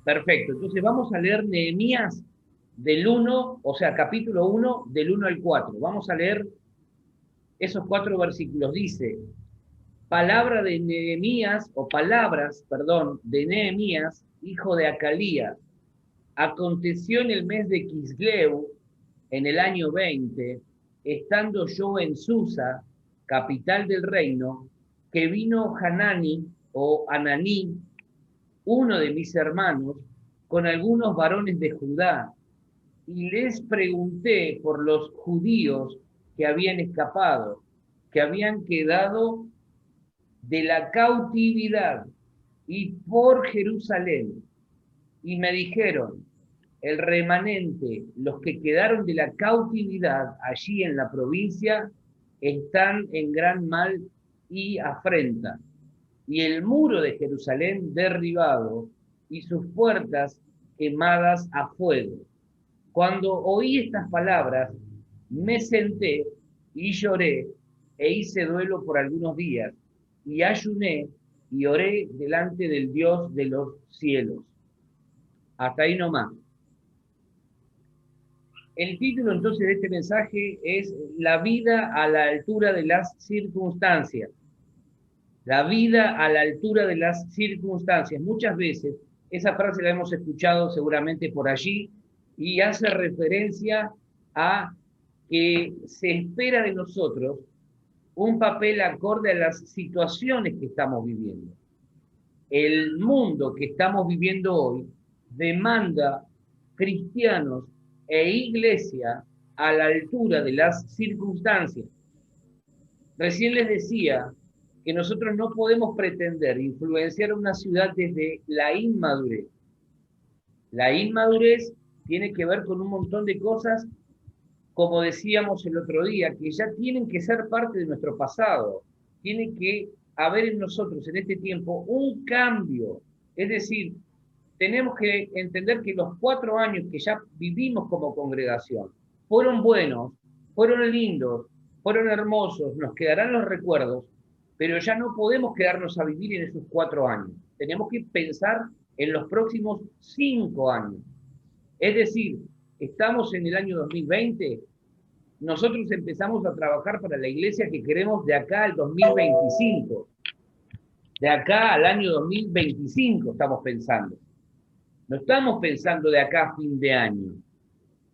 Perfecto. Entonces vamos a leer Nehemías del 1, o sea, capítulo 1, del 1 al 4. Vamos a leer esos 4 versículos. Dice, palabra de Nehemías, o palabras, perdón, de Nehemías, hijo de Acalía. Aconteció en el mes de Quisleu, en el año 20, estando yo en Susa, capital del reino, que vino Hanani o Ananí, uno de mis hermanos, con algunos varones de Judá, y les pregunté por los judíos que habían escapado, que habían quedado de la cautividad, y por Jerusalén. Y me dijeron, el remanente, los que quedaron de la cautividad allí en la provincia, están en gran mal y afrenta. Y el muro de Jerusalén derribado y sus puertas quemadas a fuego. Cuando oí estas palabras, me senté y lloré e hice duelo por algunos días y ayuné y oré delante del Dios de los cielos. Hasta ahí nomás. El título entonces de este mensaje es La vida a la altura de las circunstancias. La vida a la altura de las circunstancias. Muchas veces esa frase la hemos escuchado seguramente por allí y hace referencia a que se espera de nosotros un papel acorde a las situaciones que estamos viviendo. El mundo que estamos viviendo hoy demanda cristianos e iglesia a la altura de las circunstancias. Recién les decía que nosotros no podemos pretender influenciar una ciudad desde la inmadurez. La inmadurez tiene que ver con un montón de cosas, como decíamos el otro día, que ya tienen que ser parte de nuestro pasado. Tiene que haber en nosotros en este tiempo un cambio. Es decir, tenemos que entender que los 4 años que ya vivimos como congregación fueron buenos, fueron lindos, fueron hermosos, nos quedarán los recuerdos, pero ya no podemos quedarnos a vivir en esos 4 años. Tenemos que pensar en los próximos 5 años. Es decir, estamos en el año 2020, nosotros empezamos a trabajar para la iglesia que queremos de acá al 2025. De acá al año 2025 estamos pensando. No estamos pensando de acá a fin de año.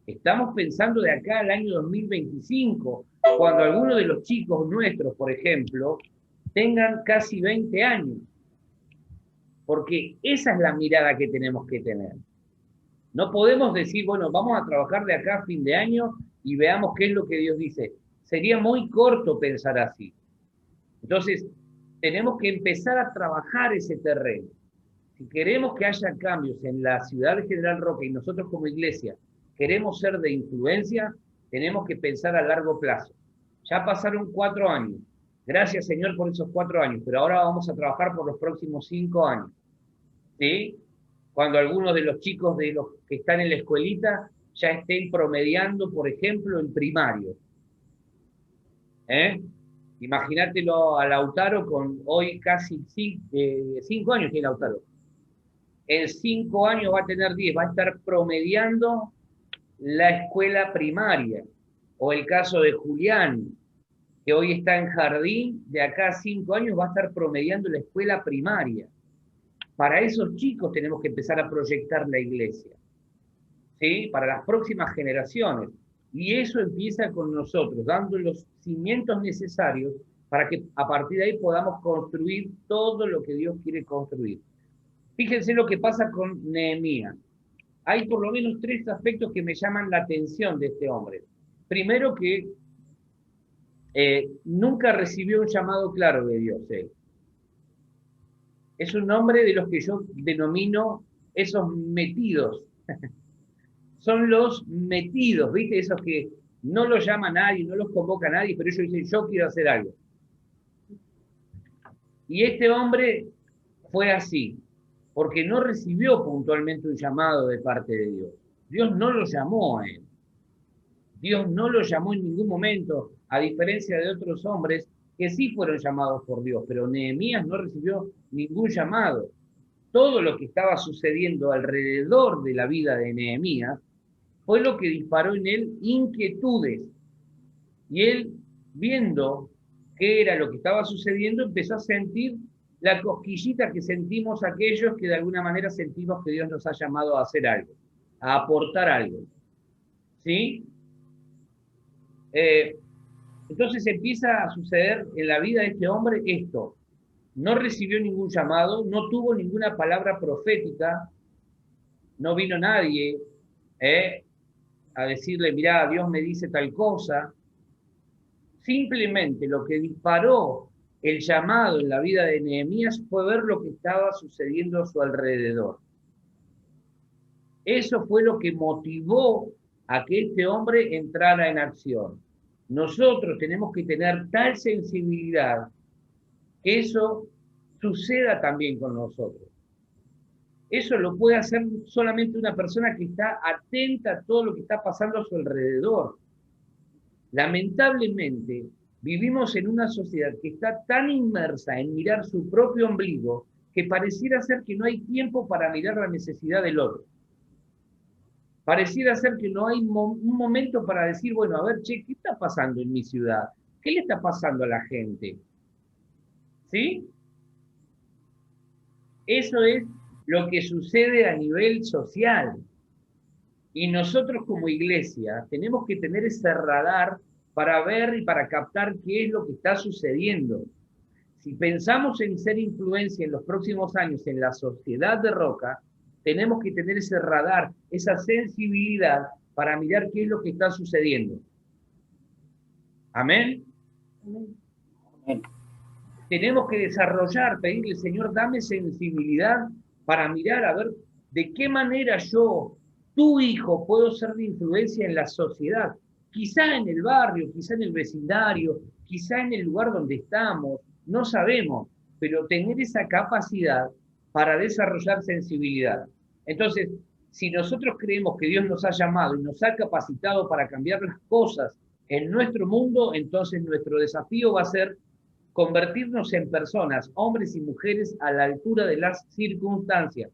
Estamos pensando de acá al año 2025, cuando algunos de los chicos nuestros, por ejemplo, tengan casi 20 años. Porque esa es la mirada que tenemos que tener. No podemos decir, bueno, vamos a trabajar de acá a fin de año y veamos qué es lo que Dios dice. Sería muy corto pensar así. Entonces, tenemos que empezar a trabajar ese terreno. Si queremos que haya cambios en la ciudad de General Roca y nosotros como iglesia queremos ser de influencia, tenemos que pensar a largo plazo. Ya pasaron 4 años. Gracias, Señor, por esos 4 años, pero ahora vamos a trabajar por los próximos 5 años. ¿Sí? Cuando algunos de los chicos de los que están en la escuelita ya estén promediando, por ejemplo, en primario. Imagínatelo a Lautaro con hoy casi 5 años tiene Lautaro. En 5 años va a tener 10, va a estar promediando la escuela primaria. O el caso de Julián, que hoy está en jardín, de acá a 5 años va a estar promediando la escuela primaria. Para esos chicos tenemos que empezar a proyectar la iglesia, ¿sí? Para las próximas generaciones. Y eso empieza con nosotros, dando los cimientos necesarios para que a partir de ahí podamos construir todo lo que Dios quiere construir. Fíjense lo que pasa con Nehemías. Hay por lo menos 3 aspectos que me llaman la atención de este hombre. Primero que nunca recibió un llamado claro de Dios. Es un hombre de los que yo denomino esos metidos. Son los metidos, ¿viste? Esos que no los llama nadie, no los convoca nadie, pero ellos dicen, yo quiero hacer algo. Y este hombre fue así, porque no recibió puntualmente un llamado de parte de Dios. Dios no lo llamó a él. Dios no lo llamó en ningún momento, a diferencia de otros hombres que sí fueron llamados por Dios, pero Nehemías no recibió ningún llamado. todo lo que estaba sucediendo alrededor de la vida de Nehemías fue lo que disparó en él inquietudes. Y él, viendo qué era lo que estaba sucediendo, empezó a sentir la cosquillita que sentimos aquellos que de alguna manera sentimos que Dios nos ha llamado a hacer algo, a aportar algo. ¿Sí? Entonces empieza a suceder en la vida de este hombre esto. No recibió ningún llamado, no tuvo ninguna palabra profética, no vino nadie a decirle, mirá, Dios me dice tal cosa. Simplemente lo que disparó el llamado en la vida de Nehemías fue ver lo que estaba sucediendo a su alrededor. Eso fue lo que motivó a que este hombre entrara en acción. Nosotros tenemos que tener tal sensibilidad que eso suceda también con nosotros. Eso lo puede hacer solamente una persona que está atenta a todo lo que está pasando a su alrededor. Lamentablemente, vivimos en una sociedad que está tan inmersa en mirar su propio ombligo que pareciera ser que no hay tiempo para mirar la necesidad del otro. Pareciera ser que no hay un momento para decir, bueno, a ver, che, ¿qué está pasando en mi ciudad? ¿Qué le está pasando a la gente? ¿Sí? Eso es lo que sucede a nivel social. Y nosotros como iglesia tenemos que tener ese radar para ver y para captar qué es lo que está sucediendo. Si pensamos en ser influencia en los próximos años en la sociedad de Roca, tenemos que tener ese radar, esa sensibilidad para mirar qué es lo que está sucediendo. ¿Amén? Amén. Tenemos que desarrollar, pedirle, Señor, dame sensibilidad para mirar a ver de qué manera yo, tu hijo, puedo ser de influencia en la sociedad. Quizá en el barrio, quizá en el vecindario, quizá en el lugar donde estamos, no sabemos, pero tener esa capacidad para desarrollar sensibilidad. Entonces, si nosotros creemos que Dios nos ha llamado y nos ha capacitado para cambiar las cosas en nuestro mundo, entonces nuestro desafío va a ser convertirnos en personas, hombres y mujeres, a la altura de las circunstancias.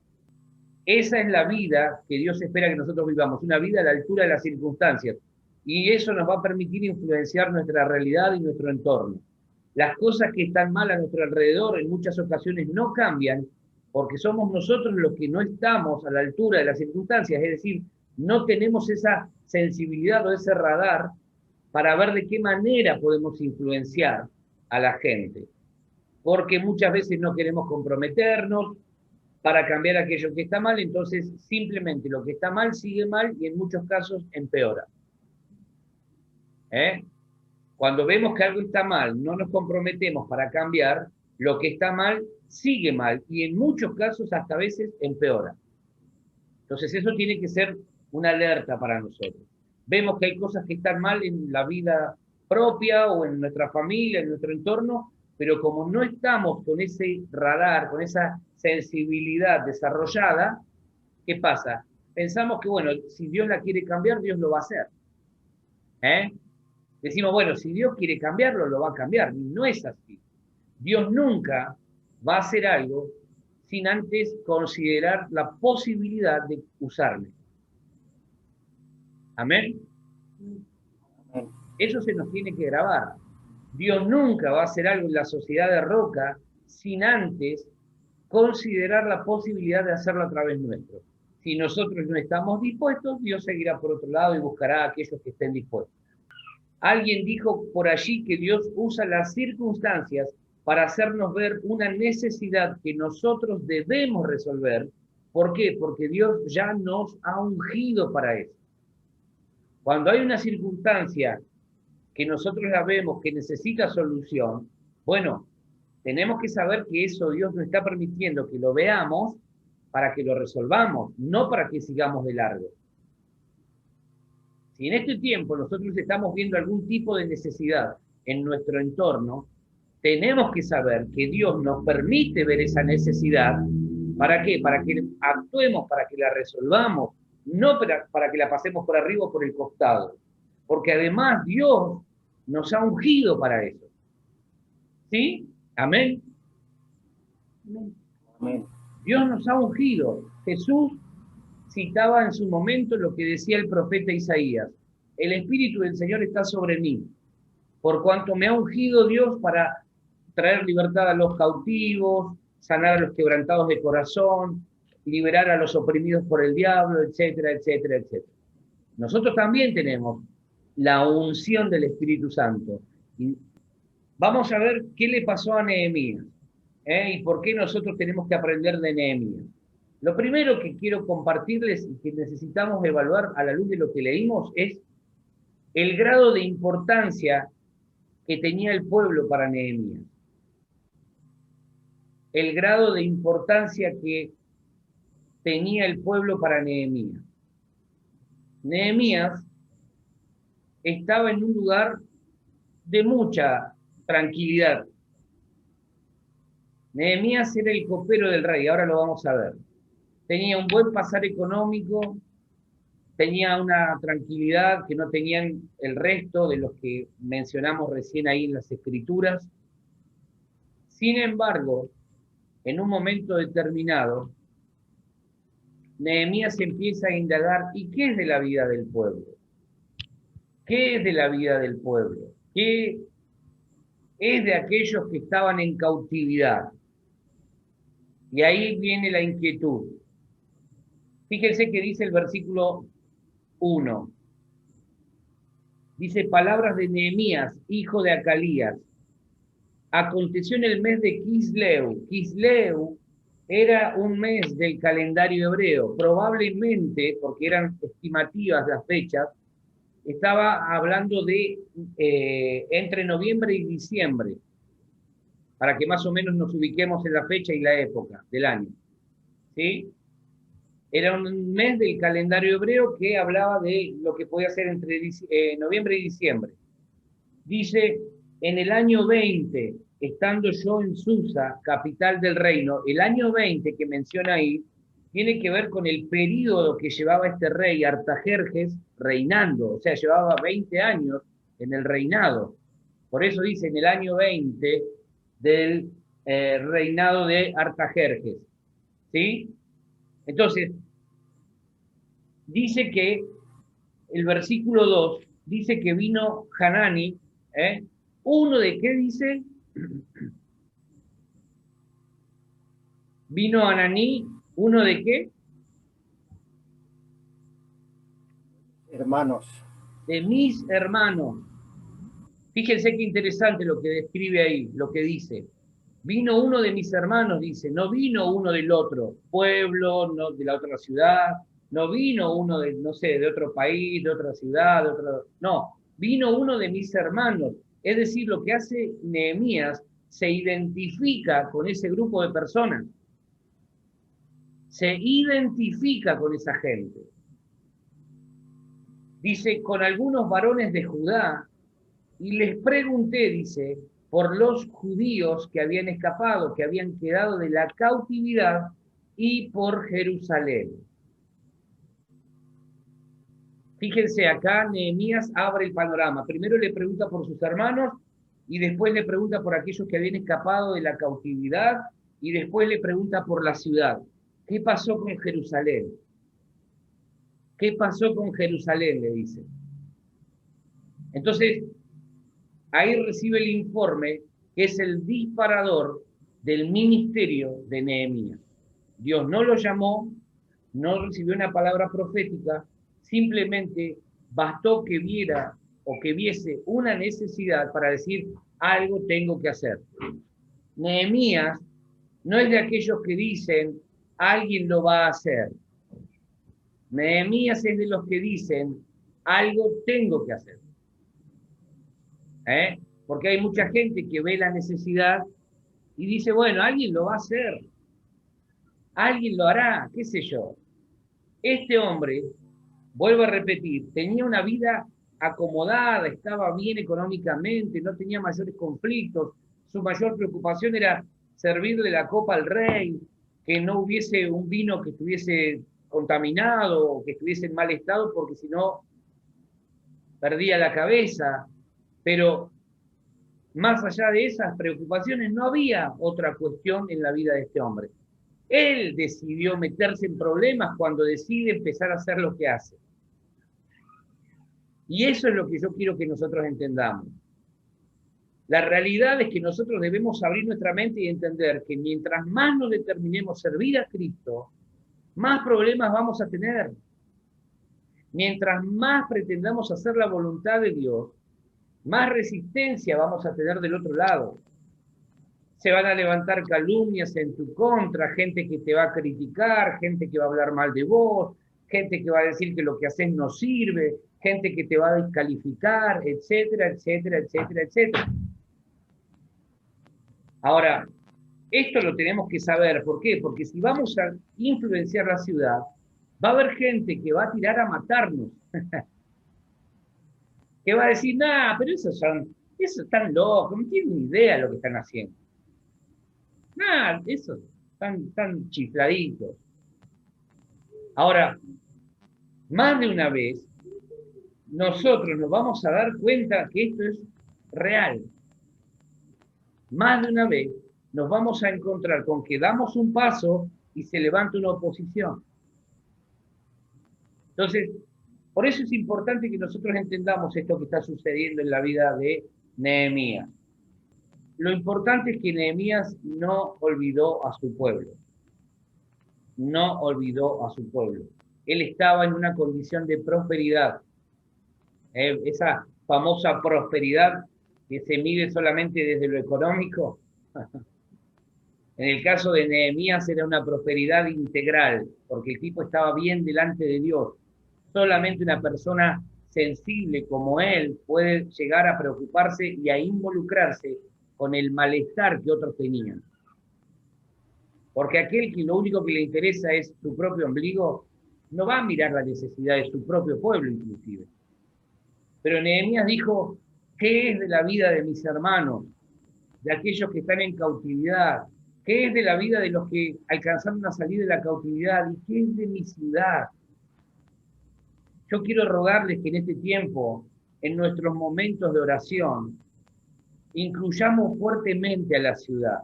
Esa es la vida que Dios espera que nosotros vivamos, una vida a la altura de las circunstancias. Y eso nos va a permitir influenciar nuestra realidad y nuestro entorno. Las cosas que están mal a nuestro alrededor en muchas ocasiones no cambian porque somos nosotros los que no estamos a la altura de las circunstancias, es decir, no tenemos esa sensibilidad o ese radar para ver de qué manera podemos influenciar a la gente. Porque muchas veces no queremos comprometernos para cambiar aquello que está mal, entonces simplemente lo que está mal sigue mal y en muchos casos empeora. Cuando vemos que algo está mal, no nos comprometemos para cambiar, lo que está mal sigue mal y en muchos casos hasta a veces empeora. Entonces eso tiene que ser una alerta para nosotros. Vemos que hay cosas que están mal en la vida propia o en nuestra familia, en nuestro entorno, pero como no estamos con ese radar, con esa sensibilidad desarrollada, ¿qué pasa? Pensamos que, bueno, si Dios la quiere cambiar, Dios lo va a hacer. Decimos, bueno, si Dios quiere cambiarlo, lo va a cambiar. Y no es así. Dios nunca va a hacer algo sin antes considerar la posibilidad de usarme. ¿Amén? Amén. Eso se nos tiene que grabar. Dios nunca va a hacer algo en la sociedad de Roca sin antes considerar la posibilidad de hacerlo a través nuestro. Si nosotros no estamos dispuestos, Dios seguirá por otro lado y buscará a aquellos que estén dispuestos. Alguien dijo por allí que Dios usa las circunstancias para hacernos ver una necesidad que nosotros debemos resolver. ¿Por qué? Porque Dios ya nos ha ungido para eso. Cuando hay una circunstancia que nosotros la vemos que necesita solución, bueno, tenemos que saber que eso Dios nos está permitiendo que lo veamos para que lo resolvamos, no para que sigamos de largo. Si en este tiempo nosotros estamos viendo algún tipo de necesidad en nuestro entorno, tenemos que saber que Dios nos permite ver esa necesidad. ¿Para qué? Para que actuemos, para que la resolvamos, no para que la pasemos por arriba o por el costado. Porque además Dios nos ha ungido para eso. ¿Sí? Amén. Amén. Dios nos ha ungido. Jesús citaba en su momento lo que decía el profeta Isaías. El Espíritu del Señor está sobre mí, por cuanto me ha ungido Dios para traer libertad a los cautivos, sanar a los quebrantados de corazón, liberar a los oprimidos por el diablo, etcétera, etcétera, etcétera. Nosotros también tenemos la unción del Espíritu Santo. Y vamos a ver qué le pasó a Nehemías, y por qué nosotros tenemos que aprender de Nehemías. Lo primero que quiero compartirles y que necesitamos evaluar a la luz de lo que leímos es el grado de importancia que tenía el pueblo para Nehemías. El grado de importancia que tenía el pueblo para Nehemías. Nehemías estaba en un lugar de mucha tranquilidad. Nehemías era el copero del rey, ahora lo vamos a ver. Tenía un buen pasar económico, tenía una tranquilidad que no tenían el resto de los que mencionamos recién ahí en las escrituras. Sin embargo, en un momento determinado, Nehemías empieza a indagar, ¿y qué es de la vida del pueblo? ¿Qué es de la vida del pueblo? ¿Qué es de aquellos que estaban en cautividad? Y ahí viene la inquietud. Fíjense que dice el versículo 1. Dice, palabras de Nehemías, hijo de Acalías. Aconteció en el mes de Kisleu. Kisleu era un mes del calendario hebreo. Probablemente, porque eran estimativas las fechas, estaba hablando de entre noviembre y diciembre, para que más o menos nos ubiquemos en la fecha y la época del año. ¿Sí? Era un mes del calendario hebreo que hablaba de lo que podía ser entre noviembre y diciembre. Dice, en el año 20, estando yo en Susa, capital del reino, el año 20 que menciona ahí, tiene que ver con el periodo que llevaba este rey Artajerjes reinando, o sea, llevaba 20 años en el reinado. Por eso dice, en el año 20 del reinado de Artajerjes. ¿Sí? Entonces, dice que el versículo 2 dice que vino Hanani, uno de qué dice, vino Ananí, uno de qué, hermanos, de mis hermanos. Fíjense qué interesante lo que describe ahí, lo que dice. Vino uno de mis hermanos, dice, no vino uno del otro pueblo, no de la otra ciudad, no vino uno de, no sé, de otro país, de otra ciudad, de otro, no, vino uno de mis hermanos. Es decir, lo que hace Nehemías se identifica con ese grupo de personas, se identifica con esa gente. Dice, con algunos varones de Judá, y les pregunté, dice, por los judíos que habían escapado, que habían quedado de la cautividad, y por Jerusalén. Fíjense, acá Nehemías abre el panorama. Primero le pregunta por sus hermanos, y después le pregunta por aquellos que habían escapado de la cautividad, y después le pregunta por la ciudad. ¿Qué pasó con Jerusalén? ¿Qué pasó con Jerusalén? Le dice. Entonces, ahí recibe el informe que es el disparador del ministerio de Nehemías. Dios no lo llamó, no recibió una palabra profética, simplemente bastó que viera o que viese una necesidad para decir, algo tengo que hacer. Nehemías no es de aquellos que dicen, alguien lo va a hacer. Nehemías es de los que dicen, algo tengo que hacer. Porque hay mucha gente que ve la necesidad y dice, bueno, alguien lo va a hacer, alguien lo hará, qué sé yo. Este hombre, vuelvo a repetir, tenía una vida acomodada, estaba bien económicamente, no tenía mayores conflictos, su mayor preocupación era servirle la copa al rey, que no hubiese un vino que estuviese contaminado o que estuviese en mal estado, porque si no perdía la cabeza. Pero más allá de esas preocupaciones, no había otra cuestión en la vida de este hombre. Él decidió meterse en problemas cuando decide empezar a hacer lo que hace. Y eso es lo que yo quiero que nosotros entendamos. La realidad es que nosotros debemos abrir nuestra mente y entender que mientras más nos determinemos servir a Cristo, más problemas vamos a tener. Mientras más pretendamos hacer la voluntad de Dios, más resistencia vamos a tener del otro lado. Se van a levantar calumnias en tu contra, gente que te va a criticar, gente que va a hablar mal de vos, gente que va a decir que lo que haces no sirve, gente que te va a descalificar, etcétera, etcétera, etcétera, etcétera. Ahora, esto lo tenemos que saber. ¿Por qué? Porque si vamos a influenciar la ciudad, va a haber gente que va a tirar a matarnos. Que va a decir, nah, pero esos están locos, no tienen ni idea de lo que están haciendo. Nah, esos están chifladitos. Ahora, más de una vez, nosotros nos vamos a dar cuenta que esto es real. Más de una vez nos vamos a encontrar con que damos un paso y se levanta una oposición. Entonces, por eso es importante que nosotros entendamos esto que está sucediendo en la vida de Nehemías. Lo importante es que Nehemías no olvidó a su pueblo. No olvidó a su pueblo. Él estaba en una condición de prosperidad. Esa famosa prosperidad que se mide solamente desde lo económico. En el caso de Nehemías era una prosperidad integral, porque el tipo estaba bien delante de Dios. Solamente una persona sensible como él puede llegar a preocuparse y a involucrarse con el malestar que otros tenían. Porque aquel que lo único que le interesa es su propio ombligo, no va a mirar la necesidad de su propio pueblo inclusive. Pero Nehemías dijo, ¿qué es de la vida de mis hermanos? De aquellos que están en cautividad. ¿Qué es de la vida de los que alcanzaron a salir de la cautividad? ¿Y qué es de mi ciudad? Yo quiero rogarles que en este tiempo, en nuestros momentos de oración, incluyamos fuertemente a la ciudad.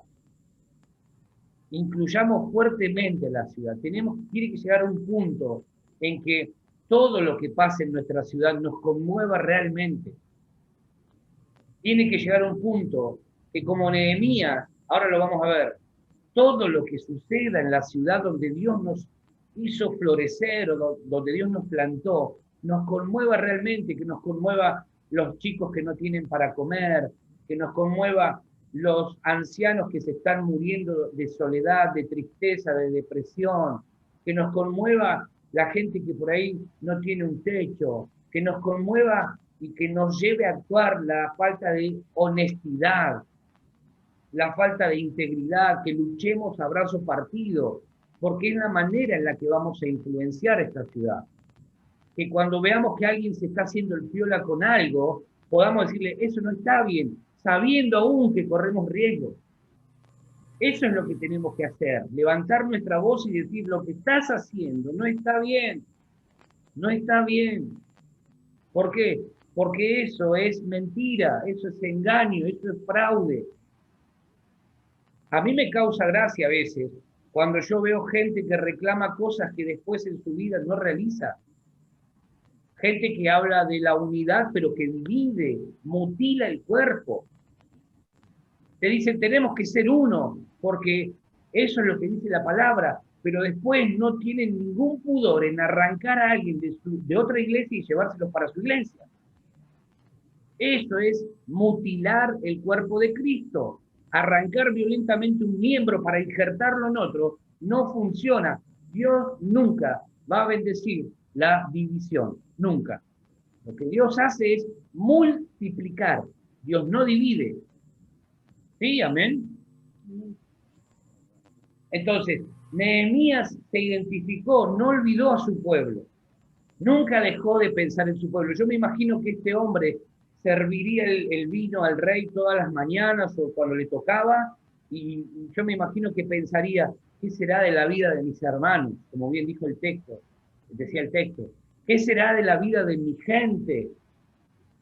Incluyamos fuertemente a la ciudad. Tiene que llegar a un punto en que todo lo que pase en nuestra ciudad nos conmueva realmente. Tiene que llegar a un punto que como Nehemías, ahora lo vamos a ver, todo lo que suceda en la ciudad donde Dios nos hizo florecer o donde Dios nos plantó, nos conmueva realmente, que nos conmueva los chicos que no tienen para comer, que nos conmueva los ancianos que se están muriendo de soledad, de tristeza, de depresión, que nos conmueva la gente que por ahí no tiene un techo, que nos conmueva y que nos lleve a actuar la falta de honestidad, la falta de integridad, que luchemos a brazo partido, porque es la manera en la que vamos a influenciar esta ciudad. Que cuando veamos que alguien se está haciendo el piola con algo, podamos decirle, eso no está bien, sabiendo aún que corremos riesgo. Eso es lo que tenemos que hacer, levantar nuestra voz y decir, lo que estás haciendo no está bien, no está bien. ¿Por qué? Porque eso es mentira, eso es engaño, eso es fraude. A mí me causa gracia a veces cuando yo veo gente que reclama cosas que después en su vida no realiza. Gente que habla de la unidad, pero que divide, mutila el cuerpo. Te dicen, tenemos que ser uno, porque eso es lo que dice la palabra, pero después no tienen ningún pudor en arrancar a alguien de otra iglesia y llevárselos para su iglesia. Eso es mutilar el cuerpo de Cristo. Arrancar violentamente un miembro para injertarlo en otro no funciona. Dios nunca va a bendecir la división, nunca. Lo que Dios hace es multiplicar. Dios no divide. ¿Sí? Amén. Entonces, Nehemías se identificó, no olvidó a su pueblo. Nunca dejó de pensar en su pueblo. Yo me imagino que este hombre serviría el vino al rey todas las mañanas o cuando le tocaba, y yo me imagino que pensaría, ¿qué será de la vida de mis hermanos? Como bien dijo el texto, decía el texto. ¿Qué será de la vida de mi gente?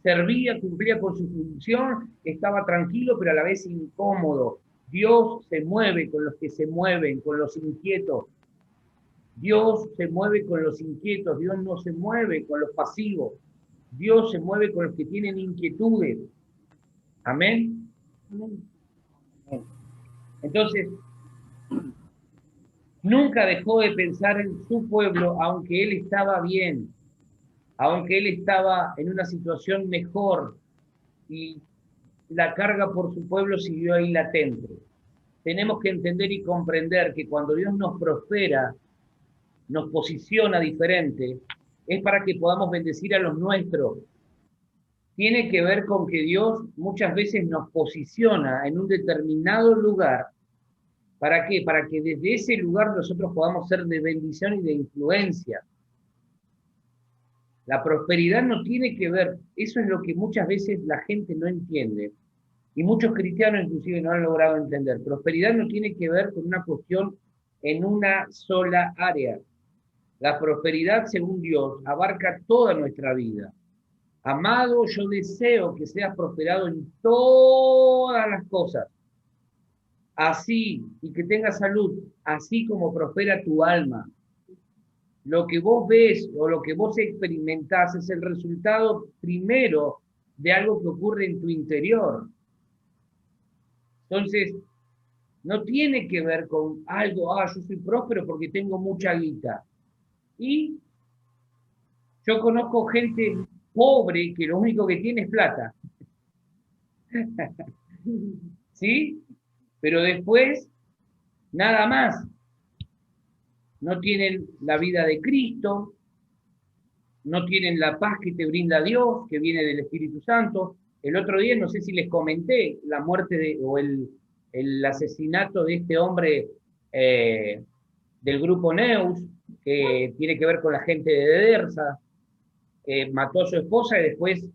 Servía, cumplía con su función, estaba tranquilo, pero a la vez incómodo. Dios se mueve con los que se mueven, con los inquietos. Dios se mueve con los inquietos, Dios no se mueve con los pasivos. Dios se mueve con los que tienen inquietudes. Amén. Amén. Entonces, nunca dejó de pensar en su pueblo, aunque él estaba bien, aunque él estaba en una situación mejor y la carga por su pueblo siguió ahí latente. Tenemos que entender y comprender que cuando Dios nos prospera, nos posiciona diferente, es para que podamos bendecir a los nuestros. Tiene que ver con que Dios muchas veces nos posiciona en un determinado lugar. ¿Para qué? Para que desde ese lugar nosotros podamos ser de bendición y de influencia. La prosperidad no tiene que ver, eso es lo que muchas veces la gente no entiende, y muchos cristianos inclusive no han logrado entender. Prosperidad no tiene que ver con una cuestión en una sola área. La prosperidad, según Dios, abarca toda nuestra vida. Amado, yo deseo que seas prosperado en todas las cosas, así, y que tengas salud, así como prospera tu alma. Lo que vos ves o lo que vos experimentás es el resultado primero de algo que ocurre en tu interior. Entonces, no tiene que ver con algo, yo soy próspero porque tengo mucha guita. Y yo conozco gente pobre que lo único que tiene es plata. ¿Sí? Pero después, nada más. No tienen la vida de Cristo, no tienen la paz que te brinda Dios, que viene del Espíritu Santo. El otro día, no sé si les comenté, la muerte o el asesinato de este hombre del grupo Neus, que tiene que ver con la gente de Dersa, que mató a su esposa y después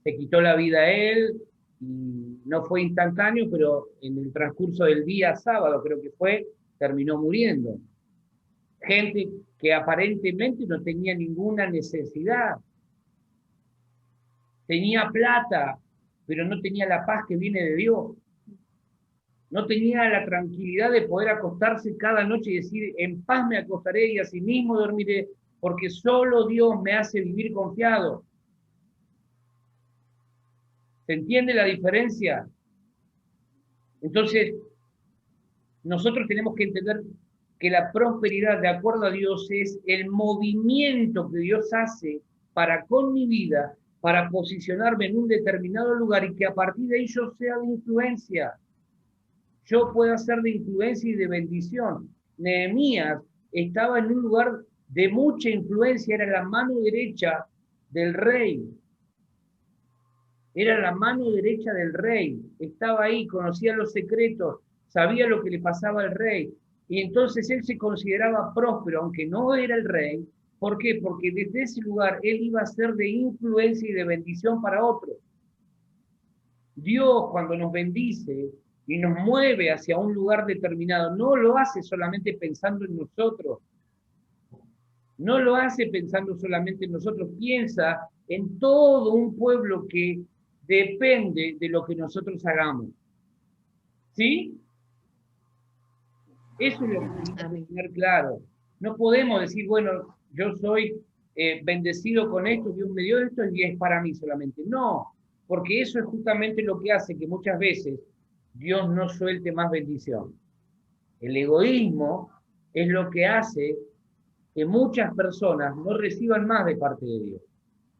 se quitó la vida a él, y no fue instantáneo, pero en el transcurso del día sábado, creo que fue, terminó muriendo. Gente que aparentemente no tenía ninguna necesidad, tenía plata, pero no tenía la paz que viene de Dios. No tenía la tranquilidad de poder acostarse cada noche y decir, en paz me acostaré y así mismo dormiré, porque solo Dios me hace vivir confiado. ¿Se entiende la diferencia? Entonces, nosotros tenemos que entender que la prosperidad, de acuerdo a Dios, es el movimiento que Dios hace para con mi vida, para posicionarme en un determinado lugar y que a partir de ahí yo sea de influencia. Yo pueda ser de influencia y de bendición. Nehemías estaba en un lugar de mucha influencia, era la mano derecha del rey. Era la mano derecha del rey. Estaba ahí, conocía los secretos, sabía lo que le pasaba al rey. Y entonces él se consideraba próspero, aunque no era el rey. ¿Por qué? Porque desde ese lugar él iba a ser de influencia y de bendición para otros. Dios, cuando nos bendice y nos mueve hacia un lugar determinado, no lo hace solamente pensando en nosotros. No lo hace pensando solamente en nosotros, piensa en todo un pueblo que depende de lo que nosotros hagamos. ¿Sí? Eso es lo que tenemos que tener claro. No podemos decir, bueno, yo soy bendecido con esto, Dios me dio esto y es para mí solamente. No, porque eso es justamente lo que hace que muchas veces Dios no suelte más bendición. El egoísmo es lo que hace que muchas personas no reciban más de parte de Dios.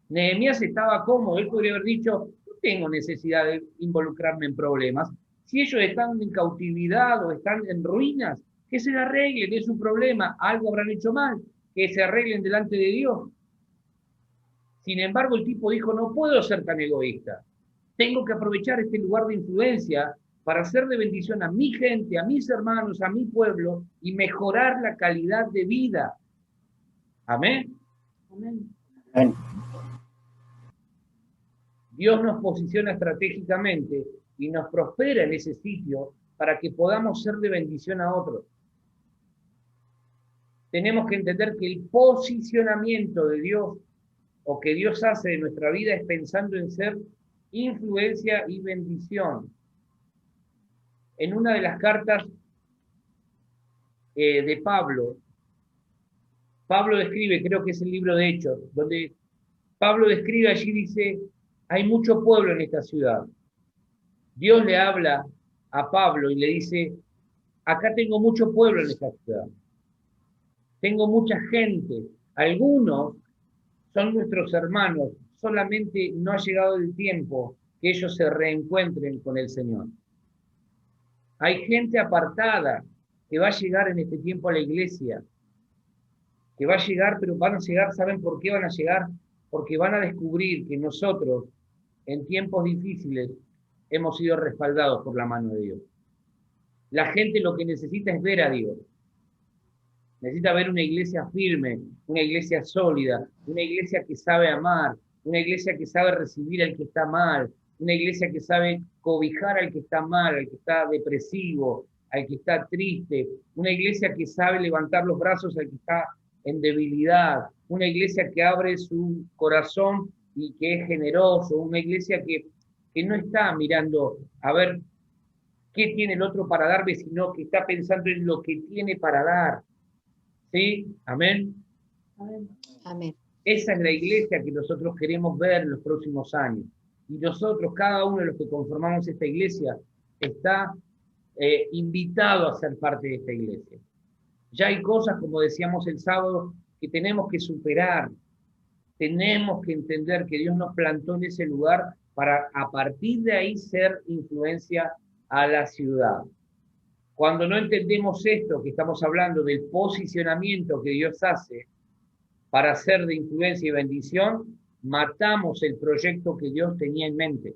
Nehemías estaba cómodo, él podría haber dicho, no tengo necesidad de involucrarme en problemas. Si ellos están en cautividad o están en ruinas, que se arreglen, es su problema, algo habrán hecho mal, que se arreglen delante de Dios. Sin embargo, el tipo dijo, no puedo ser tan egoísta, tengo que aprovechar este lugar de influencia para hacer de bendición a mi gente, a mis hermanos, a mi pueblo y mejorar la calidad de vida. Amén. Amén. Amén. Dios nos posiciona estratégicamente y nos prospera en ese sitio para que podamos ser de bendición a otros. Tenemos que entender que el posicionamiento de Dios o que Dios hace de nuestra vida es pensando en ser influencia y bendición. En una de las cartas de Pablo, Pablo describe, creo que es el libro de Hechos, donde Pablo describe allí, dice, hay mucho pueblo en esta ciudad. Dios le habla a Pablo y le dice, acá tengo mucho pueblo en esta ciudad. Tengo mucha gente. Algunos son nuestros hermanos. Solamente no ha llegado el tiempo que ellos se reencuentren con el Señor. Hay gente apartada que va a llegar en este tiempo a la iglesia, que va a llegar, pero van a llegar, ¿saben por qué van a llegar? Porque van a descubrir que nosotros, en tiempos difíciles, hemos sido respaldados por la mano de Dios. La gente lo que necesita es ver a Dios. Necesita ver una iglesia firme, una iglesia sólida, una iglesia que sabe amar, una iglesia que sabe recibir al que está mal, una iglesia que sabe cobijar al que está mal, al que está depresivo, al que está triste, una iglesia que sabe levantar los brazos al que está en debilidad, una iglesia que abre su corazón y que es generoso, una iglesia que no está mirando a ver qué tiene el otro para darme, sino que está pensando en lo que tiene para dar. ¿Sí? Amén. Amén. Esa es la iglesia que nosotros queremos ver en los próximos años. Y nosotros, cada uno de los que conformamos esta iglesia, está invitado a ser parte de esta iglesia. Ya hay cosas, como decíamos el sábado, que tenemos que superar. Tenemos que entender que Dios nos plantó en ese lugar para a partir de ahí ser influencia a la ciudad. Cuando no entendemos esto, que estamos hablando del posicionamiento que Dios hace para ser de influencia y bendición, matamos el proyecto que Dios tenía en mente.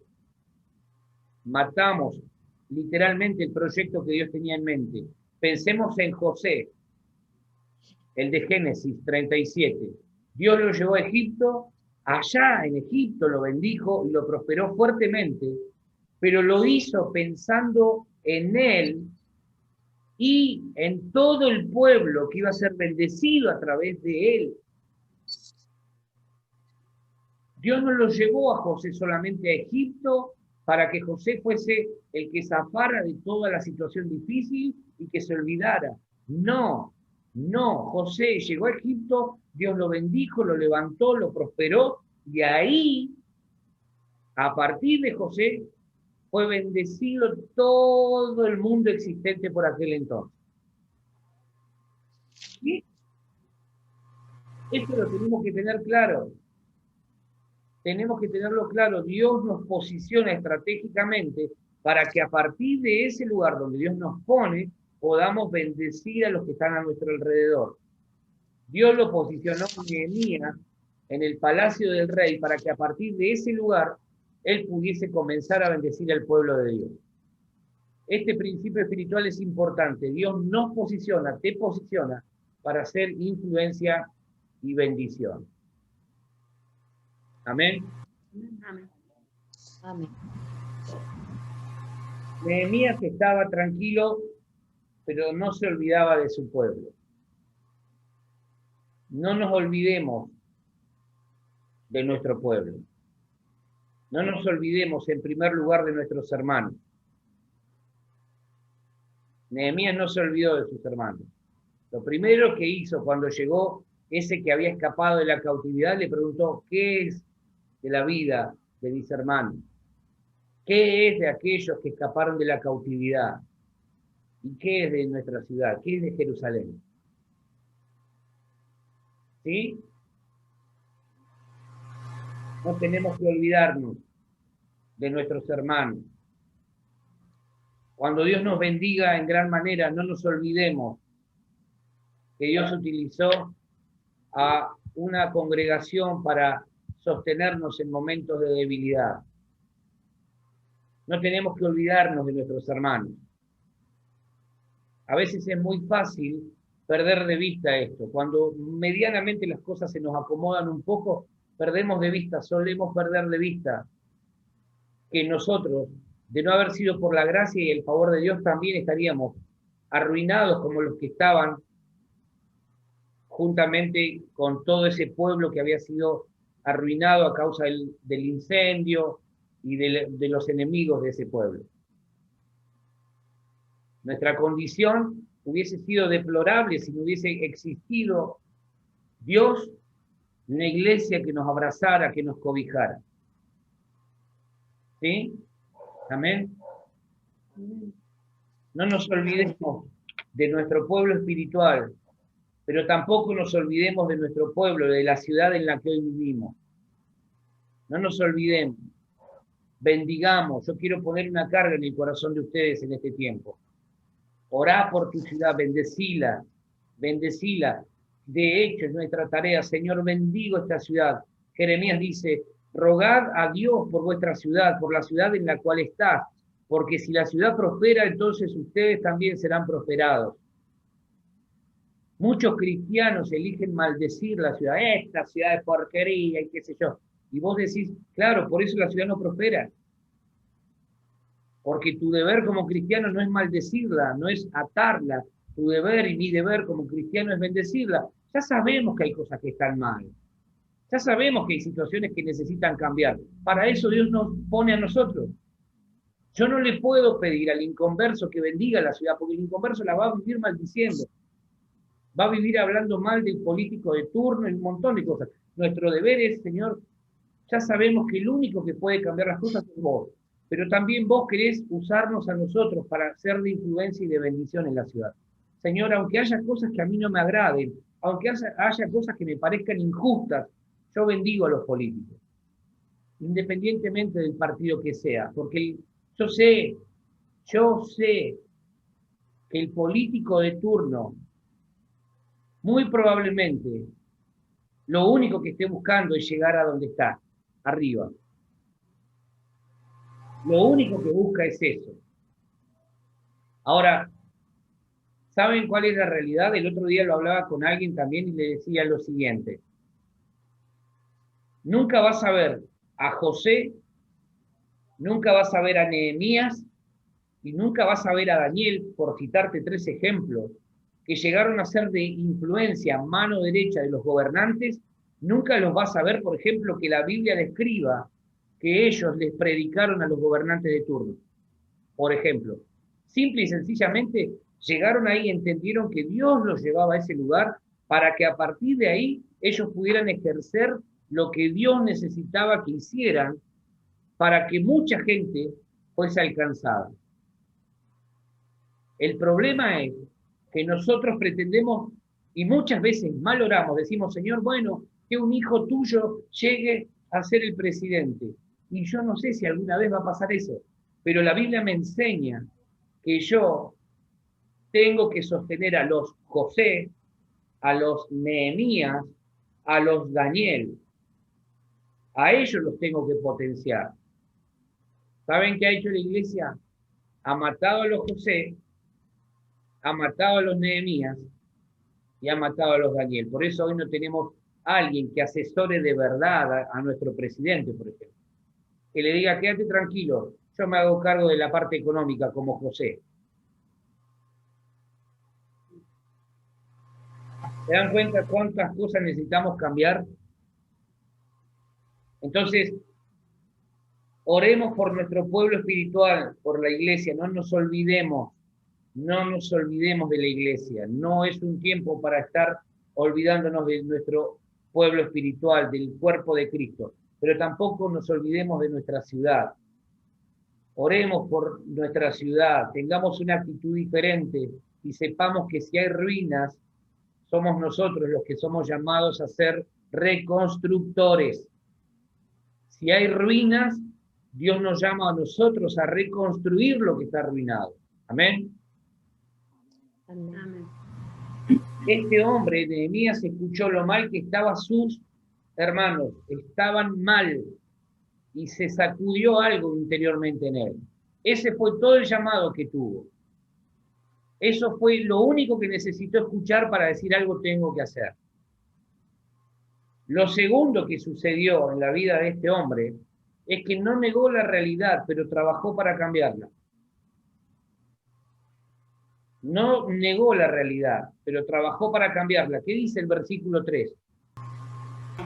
Matamos literalmente el proyecto que Dios tenía en mente. Pensemos en José, el de Génesis 37. Dios lo llevó a Egipto, allá en Egipto lo bendijo y lo prosperó fuertemente, pero lo hizo pensando en él y en todo el pueblo que iba a ser bendecido a través de él. Dios no lo llevó a José solamente a Egipto para que José fuese el que zafara de toda la situación difícil y que se olvidara. No, no, José llegó a Egipto, Dios lo bendijo, lo levantó, lo prosperó, y ahí, a partir de José, fue bendecido todo el mundo existente por aquel entonces. ¿Sí? Esto lo tenemos que tener claro. Tenemos que tenerlo claro. Dios nos posiciona estratégicamente para que a partir de ese lugar donde Dios nos pone, podamos bendecir a los que están a nuestro alrededor. Dios lo posicionó a Nehemías en el palacio del rey para que a partir de ese lugar él pudiese comenzar a bendecir al pueblo de Dios. Este principio espiritual es importante. Dios nos posiciona, te posiciona para hacer influencia y bendición. Amén. Amén. Amén. Nehemías estaba tranquilo, pero no se olvidaba de su pueblo. No nos olvidemos de nuestro pueblo. No nos olvidemos, en primer lugar, de nuestros hermanos. Nehemías no se olvidó de sus hermanos. Lo primero que hizo cuando llegó ese que había escapado de la cautividad, le preguntó, ¿qué es de la vida de mis hermanos? ¿Qué es de aquellos que escaparon de la cautividad? ¿Y qué es de nuestra ciudad? ¿Qué es de Jerusalén? ¿Sí? No tenemos que olvidarnos de nuestros hermanos. Cuando Dios nos bendiga en gran manera, no nos olvidemos que Dios utilizó a una congregación para sostenernos en momentos de debilidad. No tenemos que olvidarnos de nuestros hermanos. A veces es muy fácil perder de vista esto. Cuando medianamente las cosas se nos acomodan un poco, perdemos de vista, solemos perder de vista que nosotros, de no haber sido por la gracia y el favor de Dios, también estaríamos arruinados como los que estaban juntamente con todo ese pueblo que había sido arruinado a causa del incendio y de los enemigos de ese pueblo. Nuestra condición hubiese sido deplorable si no hubiese existido Dios, una iglesia que nos abrazara, que nos cobijara. ¿Sí? Amén. No nos olvidemos de nuestro pueblo espiritual, pero tampoco nos olvidemos de nuestro pueblo, de la ciudad en la que hoy vivimos. No nos olvidemos. Bendigamos. Yo quiero poner una carga en el corazón de ustedes en este tiempo. Orá por tu ciudad, bendecila, bendecila. De hecho, es nuestra tarea. Señor, bendigo esta ciudad. Jeremías dice, rogad a Dios por vuestra ciudad, por la ciudad en la cual está, porque si la ciudad prospera, entonces ustedes también serán prosperados. Muchos cristianos eligen maldecir la ciudad. Esta ciudad es porquería y qué sé yo. Y vos decís, claro, por eso la ciudad no prospera. Porque tu deber como cristiano no es maldecirla, no es atarla. Tu deber y mi deber como cristiano es bendecirla. Ya sabemos que hay cosas que están mal. Ya sabemos que hay situaciones que necesitan cambiar. Para eso Dios nos pone a nosotros. Yo no le puedo pedir al inconverso que bendiga la ciudad, porque el inconverso la va a vivir maldiciendo. Va a vivir hablando mal del político de turno y un montón de cosas. Nuestro deber es, Señor, ya sabemos que el único que puede cambiar las cosas es vos. Pero también vos querés usarnos a nosotros para ser de influencia y de bendición en la ciudad. Señor, aunque haya cosas que a mí no me agraden, aunque haya cosas que me parezcan injustas, yo bendigo a los políticos, independientemente del partido que sea, porque yo sé que el político de turno, muy probablemente, lo único que esté buscando es llegar a donde está, arriba. Lo único que busca es eso. Ahora, ¿saben cuál es la realidad? El otro día lo hablaba con alguien también y le decía lo siguiente. Nunca vas a ver a José, nunca vas a ver a Nehemías y nunca vas a ver a Daniel, por citarte 3 ejemplos, que llegaron a ser de influencia, mano derecha de los gobernantes. Nunca los vas a ver, por ejemplo, que la Biblia describa que ellos les predicaron a los gobernantes de turno. Por ejemplo, simple y sencillamente llegaron ahí y entendieron que Dios los llevaba a ese lugar para que a partir de ahí ellos pudieran ejercer lo que Dios necesitaba que hicieran para que mucha gente fuese alcanzada. El problema es que nosotros pretendemos, y muchas veces mal oramos, decimos, Señor, bueno, que un hijo tuyo llegue a ser el presidente. Y yo no sé si alguna vez va a pasar eso, pero la Biblia me enseña que yo tengo que sostener a los José, a los Nehemías, a los Daniel. A ellos los tengo que potenciar. ¿Saben qué ha hecho la iglesia? Ha matado a los José, ha matado a los Nehemías y ha matado a los Daniel. Por eso hoy no tenemos a alguien que asesore de verdad a nuestro presidente, por ejemplo. Que le diga, quédate tranquilo, yo me hago cargo de la parte económica como José. ¿Se dan cuenta cuántas cosas necesitamos cambiar? Entonces, oremos por nuestro pueblo espiritual, por la iglesia, no nos olvidemos de la iglesia. No es un tiempo para estar olvidándonos de nuestro pueblo espiritual, del cuerpo de Cristo, pero tampoco nos olvidemos de nuestra ciudad. Oremos por nuestra ciudad, tengamos una actitud diferente y sepamos que si hay ruinas, somos nosotros los que somos llamados a ser reconstructores. Si hay ruinas, Dios nos llama a nosotros a reconstruir lo que está arruinado. Amén. Amén. Este hombre, Nehemías, escuchó lo mal que estaban sus hermanos, estaban mal, y se sacudió algo interiormente en él. Ese fue todo el llamado que tuvo. Eso fue lo único que necesitó escuchar para decir algo tengo que hacer. Lo segundo que sucedió en la vida de este hombre es que no negó la realidad, pero trabajó para cambiarla. No negó la realidad, pero trabajó para cambiarla. ¿Qué dice el versículo 3?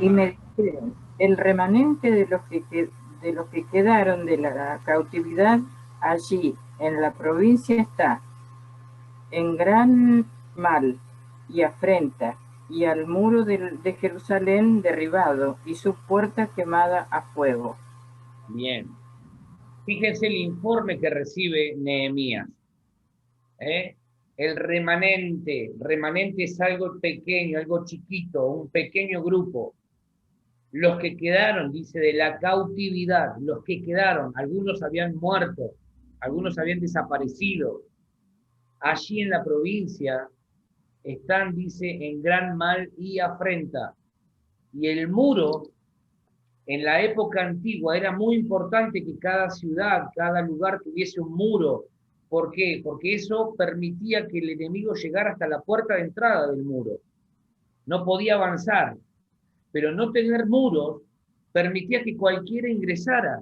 Y me dijeron, el remanente de los que quedaron de la cautividad allí en la provincia está, en gran mal y afrenta, y al muro de Jerusalén derribado, y su puerta quemada a fuego. Bien. Fíjense el informe que recibe Nehemías. El remanente es algo pequeño, algo chiquito, un pequeño grupo. Los que quedaron, dice, de la cautividad, los que quedaron, algunos habían muerto, algunos habían desaparecido. Allí en la provincia están, dice, en gran mal y afrenta. Y el muro, en la época antigua, era muy importante que cada ciudad, cada lugar tuviese un muro. ¿Por qué? Porque eso permitía que el enemigo llegara hasta la puerta de entrada del muro. No podía avanzar, pero no tener muros permitía que cualquiera ingresara.